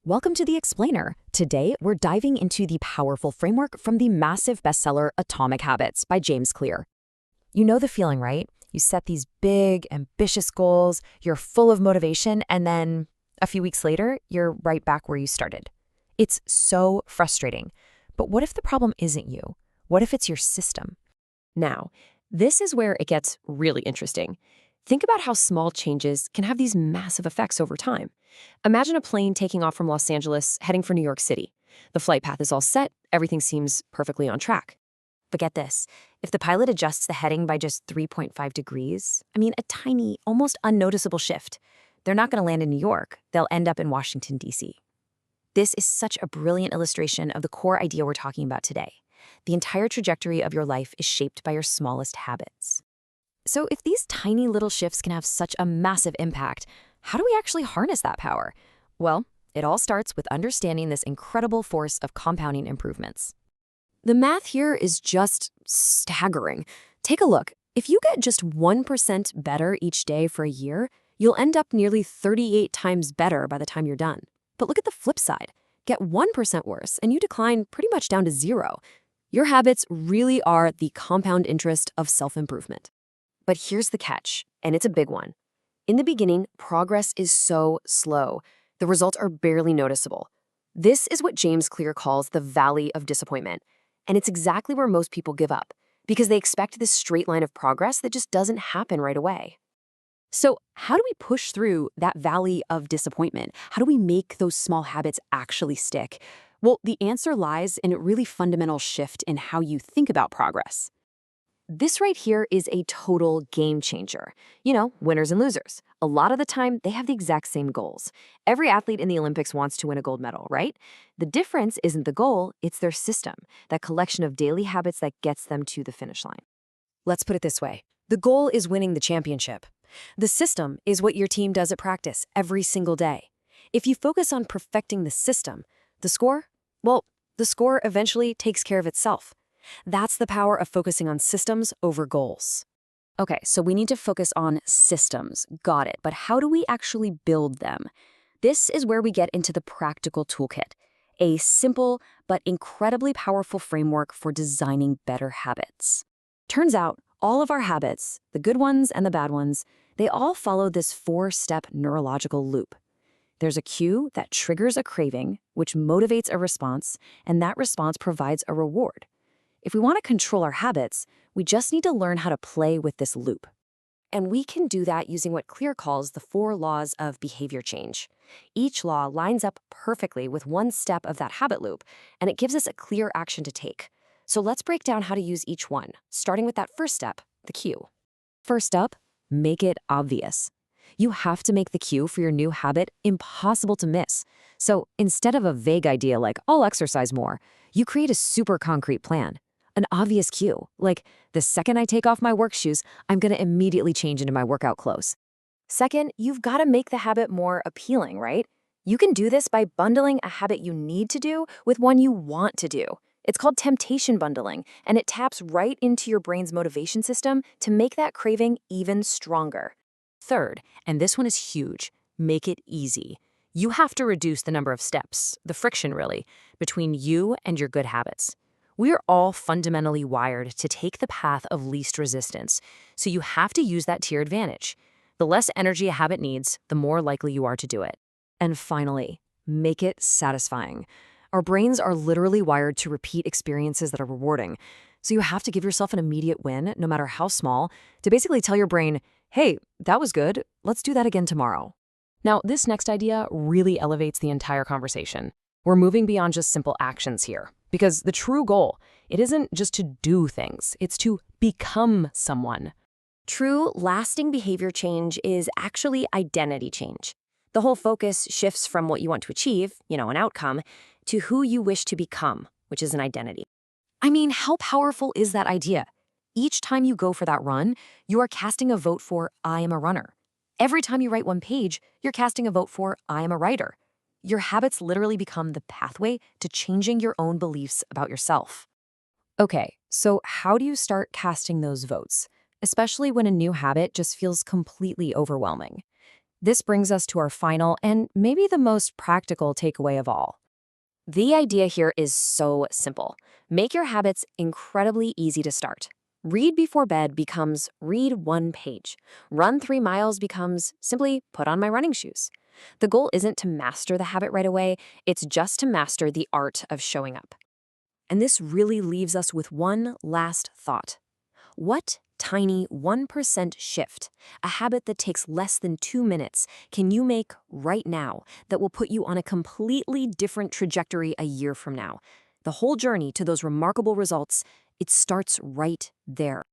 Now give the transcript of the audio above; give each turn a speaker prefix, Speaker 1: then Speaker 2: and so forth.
Speaker 1: Welcome to The Explainer. Today, we're diving into the powerful framework from the massive bestseller Atomic Habits by James Clear. You know the feeling, right? You set these big, ambitious goals, you're full of motivation, and then a few weeks later, you're right back where you started. It's so frustrating. But what if the problem isn't you? What if it's your system?
Speaker 2: Now, this is where it gets really interesting. Think about how small changes can have these massive effects over time. Imagine a plane taking off from Los Angeles, heading for New York City. The flight path is all set, everything seems perfectly on track.
Speaker 1: But get this, if the pilot adjusts the heading by just 3.5 degrees, a tiny, almost unnoticeable shift, they're not going to land in New York, they'll end up in Washington, D.C. This is such a brilliant illustration of the core idea we're talking about today. The entire trajectory of your life is shaped by your smallest habits. So if these tiny little shifts can have such a massive impact, how do we actually harness that power? Well, it all starts with understanding this incredible force of compounding improvements.
Speaker 2: The math here is just staggering. Take a look. If you get just 1% better each day for a year, you'll end up nearly 38 times better by the time you're done. But look at the flip side. Get 1% worse, and you decline pretty much down to zero. Your habits really are the compound interest of self-improvement. But here's the catch, and it's a big one. In the beginning, progress is so slow. The results are barely noticeable. This is what James Clear calls the valley of disappointment. And it's exactly where most people give up, because they expect this straight line of progress that just doesn't happen right away. So how do we push through that valley of disappointment? How do we make those small habits actually stick? Well, the answer lies in a really fundamental shift in how you think about progress. This right here is a total game changer. Winners and losers. A lot of the time, they have the exact same goals. Every athlete in the Olympics wants to win a gold medal, right? The difference isn't the goal, it's their system, that collection of daily habits that gets them to the finish line.
Speaker 1: Let's put it this way. The goal is winning the championship. The system is what your team does at practice every single day. If you focus on perfecting the system, the score eventually takes care of itself. That's the power of focusing on systems over goals. Okay, so we need to focus on systems. Got it. But how do we actually build them? This is where we get into the practical toolkit, a simple but incredibly powerful framework for designing better habits. Turns out, all of our habits, the good ones and the bad ones, they all follow this four-step neurological loop. There's a cue that triggers a craving, which motivates a response, and that response provides a reward. If we want to control our habits, we just need to learn how to play with this loop. And we can do that using what Clear calls the 4 laws of behavior change. Each law lines up perfectly with one step of that habit loop, and it gives us a clear action to take. So let's break down how to use each one, starting with that first step, the cue. First up, make it obvious. You have to make the cue for your new habit impossible to miss. So instead of a vague idea like, I'll exercise more, you create a super concrete plan. An obvious cue, like the second I take off my work shoes, I'm going to immediately change into my workout clothes. Second, you've got to make the habit more appealing, right? You can do this by bundling a habit you need to do with one you want to do. It's called temptation bundling, and it taps right into your brain's motivation system to make that craving even stronger. Third, and this one is huge, make it easy. You have to reduce the number of steps, the friction really, between you and your good habits. We are all fundamentally wired to take the path of least resistance, so you have to use that to your advantage. The less energy a habit needs, the more likely you are to do it. And finally, make it satisfying. Our brains are literally wired to repeat experiences that are rewarding, so you have to give yourself an immediate win, no matter how small, to basically tell your brain, hey, that was good, let's do that again tomorrow. Now, this next idea really elevates the entire conversation. We're moving beyond just simple actions here. Because the true goal, it isn't just to do things, it's to become someone.
Speaker 2: True, lasting behavior change is actually identity change. The whole focus shifts from what you want to achieve, an outcome, to who you wish to become, which is an identity.
Speaker 1: How powerful is that idea? Each time you go for that run, you are casting a vote for I am a runner. Every time you write one page, you're casting a vote for I am a writer. Your habits literally become the pathway to changing your own beliefs about yourself. Okay, so how do you start casting those votes, especially when a new habit just feels completely overwhelming? This brings us to our final and maybe the most practical takeaway of all. The idea here is so simple. Make your habits incredibly easy to start. Read before bed becomes read 1 page. Run 3 miles becomes simply put on my running shoes. The goal isn't to master the habit right away, it's just to master the art of showing up. And this really leaves us with one last thought. What tiny 1% shift, a habit that takes less than 2 minutes, can you make right now that will put you on a completely different trajectory a year from now? The whole journey to those remarkable results, it starts right there.